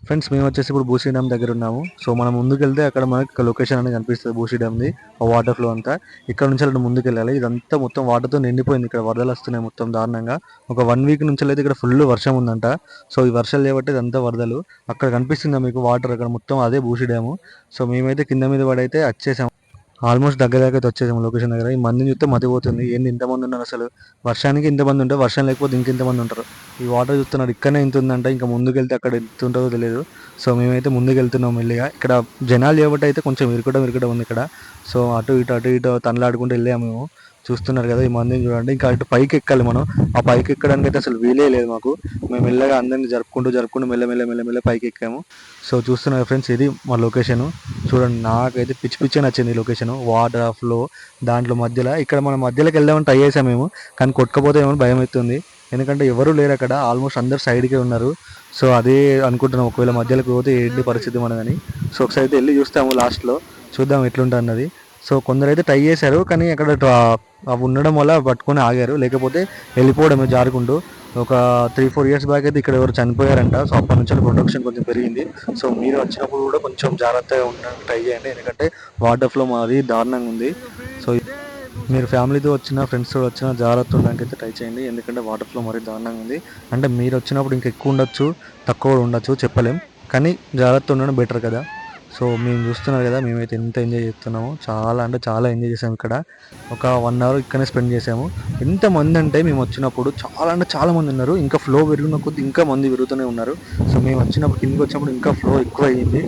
Friends మేము వచ్చేసి ఇప్పుడు బూసీ డ్యామ్ దగ్గర ఉన్నాము. సో మనం ముందుకెళ్తే అక్కడ మనకి లొకేషన్ అనేది కనిపిస్తుంది. బూసీ డ్యామ్ది ఆ వాటర్ ఫ్లో అంతా ఇక్కడ నుంచి అలా ముందుకు వెళ్ళాలి. ఇదంతా మొత్తం వాటర్తో నిండిపోయింది. ఇక్కడ వరదలు వస్తున్నాయి మొత్తం దారుణంగా. ఒక 1 వీక్ నుంచి అయితే ఇక్కడ ఫుల్ వర్షం ఉందంట. సో ఈ వర్షాలు చేయబట్టి ఇదంతా వరదలు. అక్కడ కనిపిస్తుందా మీకు వాటర్? అక్కడ మొత్తం అదే బూసీ డ్యాము. సో మేమైతే కింద మీద పడైతే వచ్చేసాము. ఆల్మోస్ట్ దగ్గర దగ్గర అయితే వచ్చేసాము లొకేషన్ దగ్గర. ఈ మందిని చూస్తే మతిపోతుంది. ఏంది ఇంతమంది ఉన్నారు అసలు? వర్షానికి ఇంతమంది ఉంటే వర్షం లేకపోతే ఇంకెంతమంది ఉంటారు? ఈ వాటర్ చూస్తున్నారు ఇక్కడనే ఇంత ఉందంట. ఇంకా ముందుకెళ్తే అక్కడ ఎంత ఉంటుందో తెలియదు. సో మేమైతే ముందుకు వెళ్తున్నాం మెల్లిగా. ఇక్కడ జనాలు చేయబట్టి అయితే కొంచెం ఇరుకడం ఉంది ఇక్కడ. సో అటు ఇటు తనలాడుకుంటూ వెళ్ళాము మేము. చూస్తున్నారు కదా ఈ మందిని చూడండి. ఇంకా అటు పైకి ఎక్కాలి మనం. ఆ పైకి ఎక్కడానికి అయితే అసలు వీలే లేదు మాకు. మేము మెల్లగా అందరిని జరుపుకుంటూ మెల్ల పైకి ఎక్కాము. సో చూస్తున్నారు ఫ్రెండ్స్, ఇది మా లొకేషన్. చూడండి, నాకైతే పిచ్చి పిచ్చి నచ్చింది ఈ లొకేషన్. వాటర్ ఫ్లో దాంట్లో మధ్యలో ఇక్కడ మనం మధ్యలోకి వెళ్దామని ట్రై చేసాం మేము. కానీ కొట్టుకపోతే ఏమో భయం అవుతుంది. ఎందుకంటే ఎవరు లేరు అక్కడ. ఆల్మోస్ట్ అందరు సైడ్కే ఉన్నారు. సో అదే అనుకుంటున్నాం, ఒకవేళ మధ్యలోకి పోతే ఏంటి పరిస్థితి మనదని. సో ఒకసారి అయితే వెళ్ళి చూస్తాము లాస్ట్లో, చూద్దాం ఎట్లుంటుంది అన్నది. సో కొందరు అయితే ట్రై చేశారు, కానీ అక్కడ అవి ఉండడం వల్ల పట్టుకొని ఆగారు. లేకపోతే వెళ్ళిపోవడమే జారుకుంటూ. ఒక 3-4 ఇయర్స్ బ్యాక్ అయితే ఇక్కడ ఎవరు చనిపోయారంట. సో అప్పటి నుంచి ప్రొటెక్షన్ కొంచెం పెరిగింది. సో మీరు వచ్చినప్పుడు కూడా కొంచెం జాగ్రత్తగా ఉండడానికి ట్రై చేయండి. ఎందుకంటే వాటర్ ఫ్లో మాది దారుణంగా ఉంది. సో మీరు ఫ్యామిలీతో వచ్చినా ఫ్రెండ్స్తో వచ్చినా జాగ్రత్త ఉండడానికి అయితే ట్రై చేయండి. ఎందుకంటే వాటర్ ఫ్లో మరీ దారుణంగా ఉంది. అంటే మీరు వచ్చినప్పుడు ఇంకా ఎక్కువ ఉండొచ్చు, తక్కువ కూడా ఉండొచ్చు, చెప్పలేం. కానీ జాగ్రత్త ఉండడం బెటర్ కదా. సో మేము చూస్తున్నారు కదా, మేమైతే ఎంత ఎంజాయ్ చేస్తున్నామో. చాలా అంటే చాలా ఎంజాయ్ చేసాము ఇక్కడ. ఒక 1 అవర్ ఇక్కడనే స్పెండ్ చేసాము. ఎంతమంది అంటే మేము వచ్చినప్పుడు చాలా అంటే చాలా మంది ఉన్నారు. ఇంకా ఫ్లో పెరిగిన కొద్ది ఇంకా మంది పెరుగుతూనే ఉన్నారు. సో మేము వచ్చినప్పుడు కిందకి వచ్చినప్పుడు ఇంకా ఫ్లో ఎక్కువ అయ్యింది.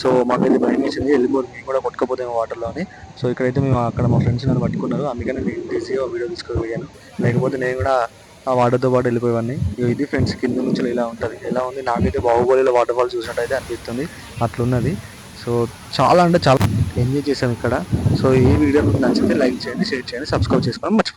సో మాకైతే భయం వేసింది, వెళ్ళిపోతే మేము కూడా కొట్టుకపోతాము వాటర్లో అని. సో ఇక్కడైతే మేము అక్కడ మా ఫ్రెండ్స్ నన్ను పట్టుకున్నారు. అందుకని నేను తీసి వీడియో తీసుకోగలిగాను. లేకపోతే నేను కూడా ఆ వాటర్తో పాటు వెళ్ళిపోయేవాడిని. ఇది ఫ్రెండ్స్ కింద నుంచి ఇలా ఉంటుంది. ఎలా ఉంది, నాకైతే బాహుబలిలో వాటర్ ఫాల్ చూసినట్టయితే అనిపిస్తుంది. అట్లున్నది. సో చాలా అంటే చాలా ఎంజాయ్ చేసాం ఇక్కడ. సో ఈ వీడియో మీకు నచ్చితే లైక్ చేయండి, షేర్ చేయండి, సబ్స్క్రైబ్ చేసుకోవడం మర్చిపోండి.